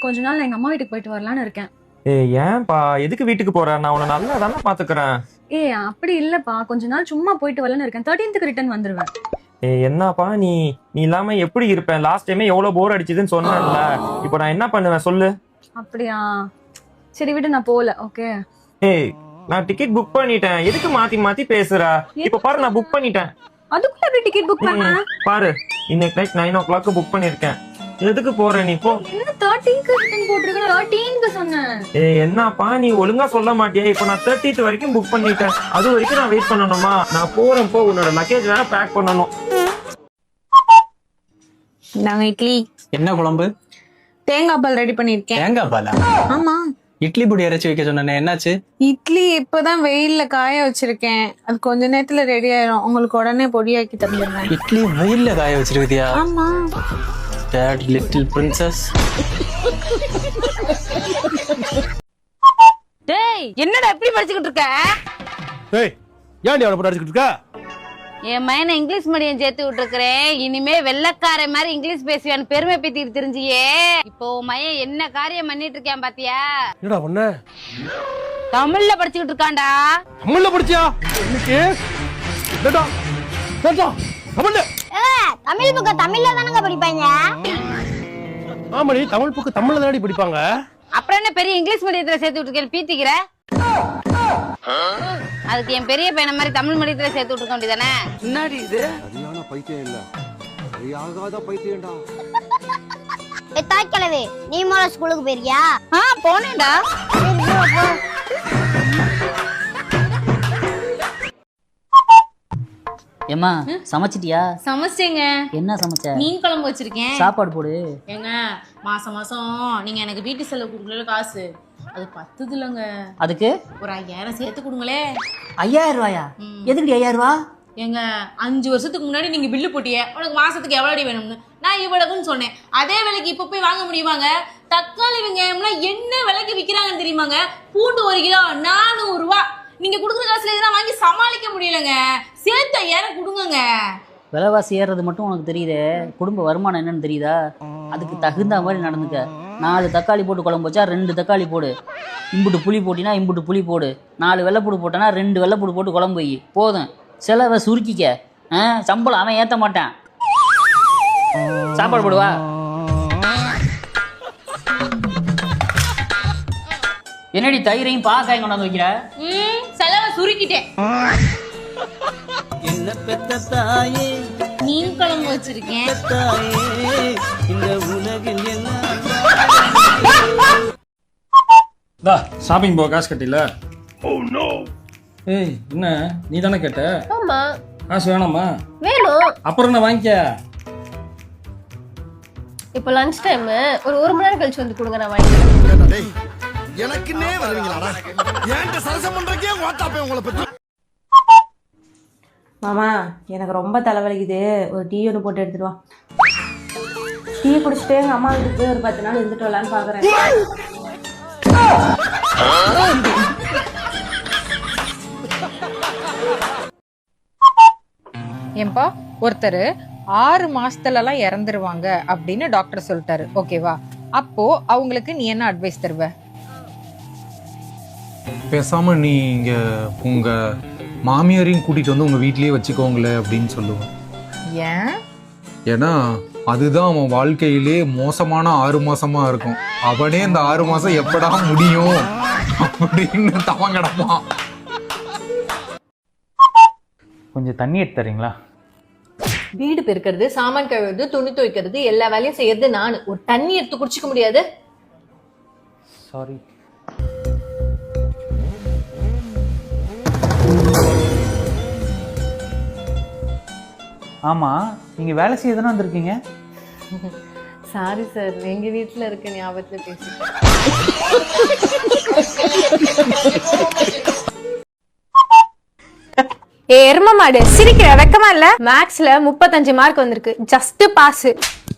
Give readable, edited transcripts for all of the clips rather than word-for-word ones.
கொஞ்ச நாள் எங்க அம்மா வீட்டுக்கு போயிட்டு வரலான்னு இருக்கேன். ஏன்பா எதுக்கு வீட்டுக்கு போற? நான் உன்னை நல்லா தானே பாத்துக்கிறேன். அப்படி இல்லப்பா, கொஞ்ச நாள் சும்மா போயிட்டு வரலான்னு இருக்கேன். 13th ரிட்டர்ன் வந்துருவேன். என்னப்பா நீ இல்லாம எப்படி இருப்பேன்? லாஸ்ட் டைமே எவ்வளவு போர் அடிச்சதுன்னு சொன்னேன்ல. இப்போ நான் என்ன பண்ணுவேன் சொல்லு? அப்படியா, சரி விடு, நான் போகல. ஓகே. நான் டிக்கெட் புக் பண்ணிட்டேன். எதுக்கு மாத்தி மாத்தி பேசுற? இப்ப பாரு, நான் புக் பண்ணிட்டேன். அதுக்குள்ள எப்படி டிக்கெட் புக் பண்ண? பாரு, இன்னைக்கு நைட் 9 o'clock புக் பண்ணிருக்கேன். எதுக்கு போற நீ? போ. என்ன 13th ரிட்டர்ன் போட்டுருக்க? 13th சொன்னேன். என்னப்பா நீ ஒழுங்கா சொல்ல மாட்டியா? இப்போ நான் 30th வரைக்கும் புக் பண்ணிட்டேன். அது வரைக்கும் நான் வெயிட் பண்ணணுமா? நான் போறேன், போ. உன்னோட லக்கேஜ் வேணா பேக் பண்ணணும். நாங்க இட்லி. என்ன குழம்பு? தேங்காய் பால் ரெடி பண்ணிருக்கேன். தேங்காய் பாலா? ஆமா. இட்லி பொடி அரைச்சு வைக்க சொன்னேன், என்னாச்சு? இட்லி இப்பதான் வெயில்ல காய வச்சிருக்கேன். அது கொஞ்ச நேரத்துல ரெடி ஆயிரும். உங்களுக்கு உடனே பொடியாக்கி தந்துடுறேன். இட்லி வெயில்ல காய வச்சிருக்கியா? ஆமா. Dad little princess. டேய், என்னடா எப்படி படிச்சுக்கிட்டு இருக்க? டேய், ஏன்டி அவளை போட்டு அடிச்சுக்கிட்டு இருக்க? என் பையனை இங்கிலீஷ் மீடியம் சேர்த்து விட்டுருக்கிறேன். இனிமே வெள்ளக்கார மாதிரி இங்கிலீஷ் பேசுவான்னு பெருமை பேத்திட்டு தெரிஞ்சியே. இப்போ மையன் என்ன காரியம் பண்ணிட்டு இருக்கேன் பாத்தியா? என்னடா பண்ண? தமிழ்ல படிச்சுக்கிட்டு இருக்கான்டா. தமிழ்ல படிச்சியா? இன்னைக்கு டேடா டேடா தமிழ்ல. தமிழ் புக்க தமிழ்ல தானங்க படிப்பாங்க. ஆமாடி, தமிழ் புக்கு தமிழ்ல தானடி படிப்பாங்க. அப்புறம் என்ன பெரிய இங்கிலீஷ் மீடியத்துல சேர்த்து விட்டுருக்கேன் பீத்திக்கிற? அதுக்கு என் பெரிய பையனை மாதிரி தமிழ் மீடியத்துல சேர்த்து விட்டுருக்க வேண்டியதானே? முன்னாடி இது சரியான பைத்தியம் இல்ல, சரியாகாத பைத்தியம்டா. தாய்க்கிழவே, நீ மோல ஸ்கூலுக்கு போயிருக்கியா? போனேன்டா. ஏமா சமைச்சிட்டியா? சமைச்சேங்க. என்ன சமைச்ச? மீன் குழம்பு வச்சிருக்கேன். சாப்பாடு போடு. ஏங்க, மாசம் மாசம் நீங்க எனக்கு வீட்டு செலவு கொடுக்கல காசு, அது பத்துது இல்லைங்க. அதுக்கு ஒரு 5000 சேர்த்து கொடுங்களே. 5000 ரூபாயா? எதுக்கு 5000 ரூபா? ஏங்க, 5 வருஷத்துக்கு முன்னாடி நீங்க பில்லு போட்டியே, உனக்கு மாசத்துக்கு எவ்வளவு வேணும்னு நான் இவ்வளவுன்னு சொன்னேன். அதே விலைக்கு இப்ப போய் வாங்க முடியுமாங்க? தக்காளி வெங்காயம்லாம் என்ன விலைக்கு விக்கிறாங்கன்னு தெரியுமாங்க? பூண்டு 1 கிலோ 400 ரூபா. நீங்க கொடுக்குற காசுல இதெல்லாம் வாங்கி சமாளிக்க முடியலங்க. சேர்த்து 5000 கொடுங்க. விலைவாசி ஏறுறது மட்டும் உனக்கு தெரியுதே, குடும்ப வருமானம் என்னன்னு தெரியுதா? அதுக்கு தகுந்த மாதிரி நடந்துக்க. 4 தக்காளி போட்டு குழம்பு வச்சா 2 தக்காளி போடு. இம்புட்டு புளி போட்டினா இம்புட்டு புளி போடு. 4 வெள்ளைப்பூடு போட்டனா 2 வெள்ளைப்பூடு போட்டு குழம்பு வை. போதும், செலவை சுருக்கிக்க. சம்பளம் அவன் ஏற்ற மாட்டான். சாப்பாடு போடுவா. என்னடி தயிரையும் பாக்காயும் கொண்டாந்து வைக்கிற? செலவை சுருக்கிட்டேன். என்ன பெத்த தாயே, மீன் குழம்பு வச்சிருக்கேன். இந்த உலகில் என்ன ஷாப்பிங் போக காசு கட்டில? என்ன நீ தானே கேட்ட? ஆமா. காசு வேணாமா? வேணும். அப்புறம் என்ன வாங்கிக்க? இப்போ லஞ்ச் டைம், ஒரு 1 மணி நேரம் கழிச்சு வந்து கொடுங்க, நான் வாங்கிக்கிறேன். எனக்குன்னே வருவீங்களாடா? ஏன்ட்ட சரசம் பண்றக்கே வாட்டாப்பே உங்களை பத்தி. மாமா, எனக்கு ரொம்ப தலைவலிக்குது, ஒரு டீ ஒன்று போட்டு எடுத்துட்டு வா. டீ குடிச்சிட்டு எங்கள் அம்மா வீட்டுக்கு போய் ஒரு 10 நாள் இருந்துட்டு வரலான்னு பார்க்குறேன். ஏன்பா, ஒருத்தர் 6 மாசத்துலலாம் இறந்துருவாங்க அப்படின்னு டாக்டர் சொல்லிட்டாரு, ஓகேவா? அப்போ அவங்களுக்கு நீ என்ன அட்வைஸ் தருவ? பேசாம நீங்க உங்க மாமியாரையும் கூட்டிட்டு வந்து உங்க வீட்லயே வச்சுக்கோங்களே அப்படின்னு சொல்லுவேன். ஏன்? ஏன்னா அதுதான் அவன் வாழ்க்கையிலே மோசமான 6 மாசமா இருக்கும். அவனே இந்த 6 மாசம் எப்படா முடியும் அப்படின்னு தவம் கிடப்பான். கொஞ்சம் தண்ணி எடுத்து தரீங்களா? வீடு பெருக்கிறது, சாமான் கழுவுறது, துணி துவைக்கிறது, எல்லா வேலையும் செய்யறது நான். ஒரு தண்ணி எடுத்து குடிச்சுக்க முடியாது? சாரி. ஆமா, நீங்க வேலை செய்ய தானே வந்திருக்கீங்க? சாரி சார், எங்க வீட்டுல இருக்க ஞாபகத்துல பேசி. எரும மாடு சிரிக்கிற வெக்கமா இல்ல? மேக்ஸ்ல 35 மார்க் வந்திருக்கு, ஜஸ்ட் பாஸ்.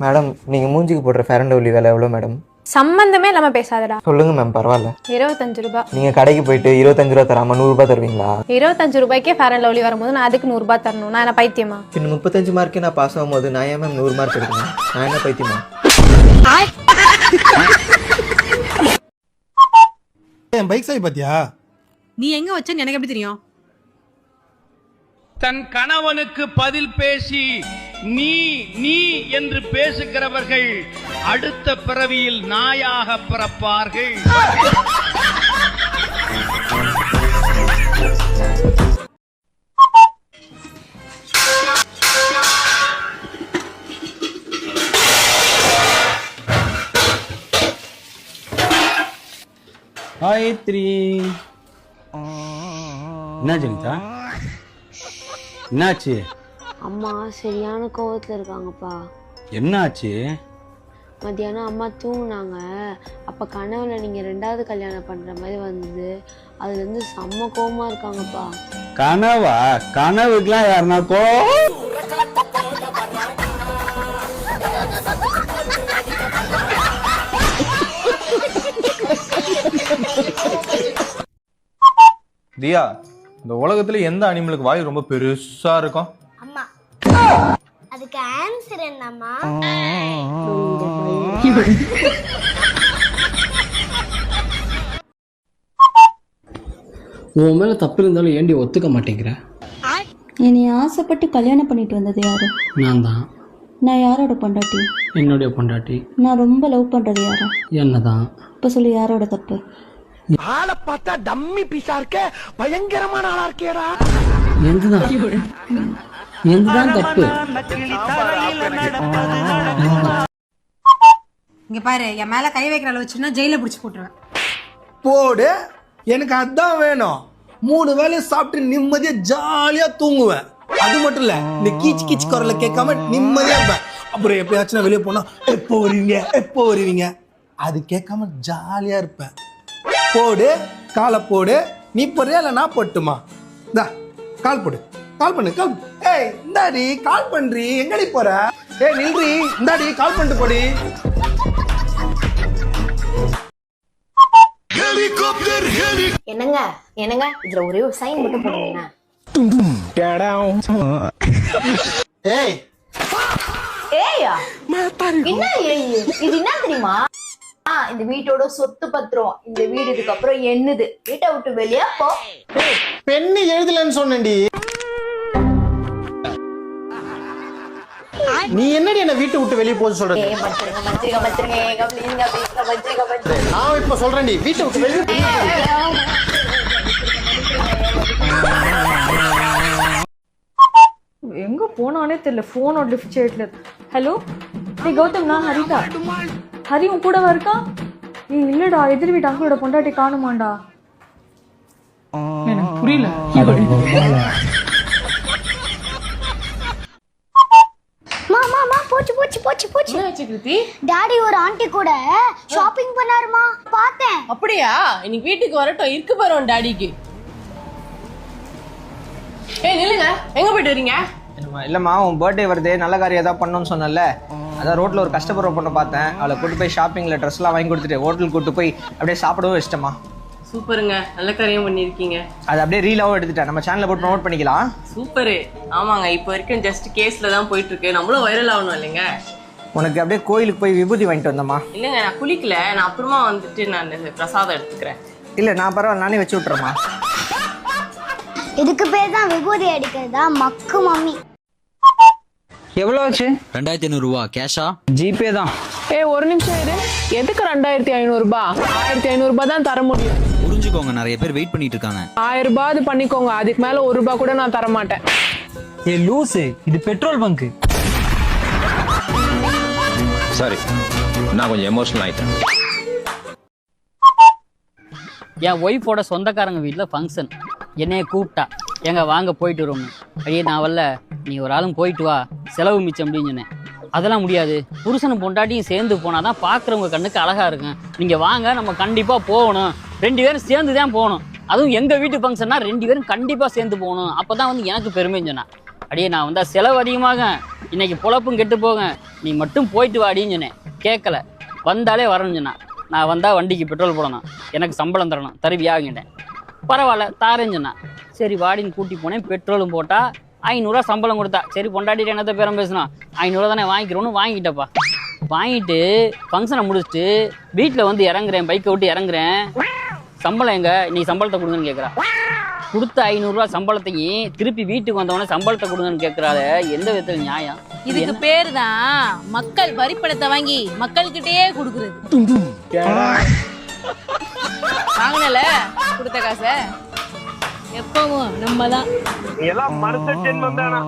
மேடம், நீங்க மூஞ்சிக்கு போடுற ஃபேர் அண்ட் லவ்லி வேலை எவ்வளவு மேடம்? சம்பந்தமே இல்லாம பேசாதடா. சொல்லுங்க மேம், பரவாயில்ல. 25 ரூபாய். நீங்க கடைக்கு போயிட்டு 25 ரூபா தராம 100 ரூபாய் தருவீங்களா? 25 ரூபாய்க்கே ஃபேர் அண்ட் லவ்லி வரும்போது நான் அதுக்கு 100 ரூபாய் தரணும்? நான் என்ன பைத்தியமா? இன்னும் 35 மார்க்கே நான் பாஸ் ஆகும்போது நான் ஏன் மேம் 100 மார்க் எடுக்கணும்? நான் என்ன பைத்தியமா? பைக் சாவி பாத்தியா? நீ எங்க வச்சேன்னு எனக்கு எப்படி தெரியும்? தன் கணவனுக்கு பதில் பேசி நீ நீ என்று பேசுகிறவர்கள் அடுத்த பிறவியில் நாயாக பிறப்பார்கள். காயத்ரி, என்ன ஜெனிதா, என்னாச்சு? அம்மா சரியான கோவத்துல இருக்காங்கப்பா. என்னாச்சு? மத்தியானம் அம்மா தூங்குனாங்க. அப்ப கனவுல நீங்க 2வது கல்யாணம் பண்ற மாதிரி வந்தது. அதுல இருந்து செம்ம கோவமா இருக்காங்கப்பா. கனவா? கனவுக்குலாம் யாருனா தியா, இந்த உலகத்துல எந்த அனிமலுக்கு வாய் ரொம்ப பெருசா இருக்கும்? அம்மா, அதுக்கு ஆன்சர் என்னம்மா? உன் மேல தப்பு இருந்தாலும் ஏண்டி ஒத்துக்க மாட்டேங்கிற? என்னை ஆசைப்பட்டு கல்யாணம் பண்ணிட்டு வந்தது யாரு? நான் தான். நான் யாரோட பொண்டாட்டி? என்னுடைய பொண்டாட்டி. நான் ரொம்ப லவ் பண்றது யாரா? என்னதான். இப்ப சொல்லு, யாரோட தப்பு? ஆளை பார்த்தா டம்மி பீஸா இருக்க, பயங்கரமான ஆளா இருக்கேடா. எந்துதான் தப்பு? இங்க பாரு, என் மேல கை வைக்கிற அளவு வச்சுன்னா ஜெயில பிடிச்சி போட்டுருவேன். போடு, எனக்கு அதான் வேணும். 3 வேளையும் சாப்பிட்டு நிம்மதியா ஜாலியா தூங்குவேன். அது மட்டும் இல்ல, இந்த கீச் கீச் குரல கேட்காம நிம்மதியா இருப்பேன். அப்புறம் எப்பயாச்சும் நான் வெளியே போனா எப்போ வருவீங்க எப்போ வருவீங்க அது கேட்காம ஜாலியா இருப்பேன். போடு, காலை போடு. நீ போறியா இல்ல நான் போட்டுமா? இந்தா கால் போடு, கால் பண்ணு, கால். ஏய் இந்தாடி கால் பண்றி, எங்கடி போற? ஏய் நில்றி, இந்தாடி கால் பண்ணிட்டு போடி. என்னங்க என்னங்க, இதுல ஒரே ஒரு சைன் மட்டும் போடுங்க. ஏய் ஏயா, என்ன ஏய், இது என்ன தெரியுமா? இந்த வீட்டோட சொத்து பத்திரம். இந்த வீடு இதுக்கப்புறம் என்னது. வீட்டை விட்டு வெளியே போ. பெண்ணு எழுதலன்னு சொன்னேன்டி. நீ என்னடி என்ன வீட்டை விட்டு வெளியே போக சொல்ற? நான் இப்ப சொல்றேன்டி, வீட்டை விட்டு வெளியே. எங்க போனானே தெரியல. போனோட லிஃப்ட் செய்யல. ஹலோ, நீ கௌதம், நான் ஹரிதா. ஹரி உன் கூடவா இருக்கா? நீ இல்லடா, எதிர் வீட்டு அங்களோட பொண்டாட்டி காணுமாண்டா. எனக்கு புரியல. டாடி ஒரு ஆண்டி கூட ஷாப்பிங் பண்ணாருமா, பார்த்தேன். அப்படியா? இன்னைக்கு வீட்டுக்கு வரட்டும், இருக்கு பாரு டாடிக்கு. ஏய் நில்லுங்க, எங்க போயிட்டு வரீங்க? இல்லம்மா, உன் பர்த்டே வருது, நல்ல காரியம் ஏதாவது பண்ணணும்னு சொன்னல. அதான் ரோட்ல ஒரு கஷ்டப்படுற பொண்ணை பார்த்தேன். அவளை கூட்டு போய் ஷாப்பிங்ல ட்ரெஸ் எல்லாம் வாங்கி கொடுத்துட்டு ஹோட்டலுக்கு கூட்டு போய் அப்படியே சாப்பிடவும் இஷ்டமா. சூப்பருங்க, நல்ல காரியம் பண்ணிருக்கீங்க. அது அப்படியே ரீலாவும் எடுத்துட்டேன், நம்ம சேனல்ல போட்டு ப்ரோமோட் பண்ணிக்கலாம். சூப்பரு. ஆமாங்க, இப்போ வரைக்கும் ஜஸ்ட் கேஸ்ல தான் போயிட்டு இருக்கு. நம்மளும் வைரல் ஆகணும் இல்லைங்க. உனக்கு அப்படியே கோயிலுக்கு போய் விபூதி வாங்கிட்டு வந்தம்மா. இல்லைங்க, நான் குளிக்கல. நான் அப்புறமா வந்துட்டு நான் பிரசாதம் எடுத்துக்கிறேன். இல்ல நான் பரவாயில்ல, நானே வச்சு விட்டுறேம்மா. இதுக்கு பேர் தான் விபூதி அடிக்கிறதா மக்கு மம்மி. எவ்வளோ ஆச்சு? 2500 ரூபா கேஷா? ஜிபே தான். ஒரு நிமிஷம் இரு. எதுக்கு 2500 ரூபாய்? 1500 ரூபாய் தான் தர முடியும். புரிஞ்சுக்கோங்க, நிறைய பேர் வெயிட் பண்ணிட்டு இருக்காங்க. 1000 ரூபாய் பண்ணிக்கோங்க, அதுக்கு மேல 1 ரூபாய் கூட நான் தர மாட்டேன். ஏ லூசு, இது பெட்ரோல் பங்க். சாரி, நான் கொஞ்சம் எமோஷனல் ஆயிட்டேன். என் ஒய்ஃபோட சொந்தக்காரங்க வீட்டில் ஃபங்க்ஷன். என்னைய கூப்பிட்டா, எங்க வாங்க போயிட்டு வரோம். ஐயே நான் வரல, நீ ஒரு ஆளும் போயிட்டு வா, செலவு மிச்சம் அப்படின்னு சொன்னேன். அதெல்லாம் முடியாது, புருஷனும் பொண்டாட்டியும் சேர்ந்து போனாதான் பார்க்குறவங்க கண்ணுக்கு அழகா இருக்கும். நீங்க வாங்க, நம்ம கண்டிப்பா போகணும், 2 பேரும் சேர்ந்து தான் போகணும். அதுவும் எங்க வீட்டு ஃபங்க்ஷன்னா 2 பேரும் கண்டிப்பா சேர்ந்து போகணும், அப்பதான் வந்து எனக்கு பெருமைன்னு சொன்னேன். அடியே நான் வந்தா செலவு அதிகமாக, இன்னைக்கு பொழப்பும் கெட்டு போக, நீ மட்டும் போயிட்டு வாடின்னு சொன்னேன். கேட்கல, வந்தாலே வரணும்னு சொன்னான். நான் வந்தா வண்டிக்கு பெட்ரோல் போடணும், எனக்கு சம்பளம் தரணும், தருவியாகிட்டேன். பரவாயில்ல தாரேன்னு சொன்னான். சரி வாடின்னு கூட்டி போனேன். பெட்ரோலும் போட்டா 500 ரூபா சம்பளம் கொடுத்தா. சரி பொண்டாட்டிட்டு என்னத்த பேரம் பேசணும், 500 ரூபா தானே வாங்கிக்கிறோன்னு வாங்கிட்டப்பா. வாங்கிட்டு ஃபங்க்ஷனை முடிச்சுட்டு வீட்டில் வந்து இறங்குறேன், பைக்கை விட்டு இறங்குறேன். சம்பளம் எங்க நீ சம்பளத்தை கொடுங்கன்னு கேட்குறா. கொடுத்த 500 ரூபா சம்பளத்தையும் திருப்பி வீட்டுக்கு வந்தவொடனே சம்பளத்தை கொடுங்கன்னு கேட்கறாத, எந்த விதத்துல நியாயம்? இதுக்கு பேரு தான் மக்கள் வரி பணத்தை வாங்கி மக்கள்கிட்டயே கொடுக்குறது. வாங்கினல கொடுத்த காசை எப்பவும் நம்ம தான் எல்லாம் மனுஷ ஜென்மம் தானா?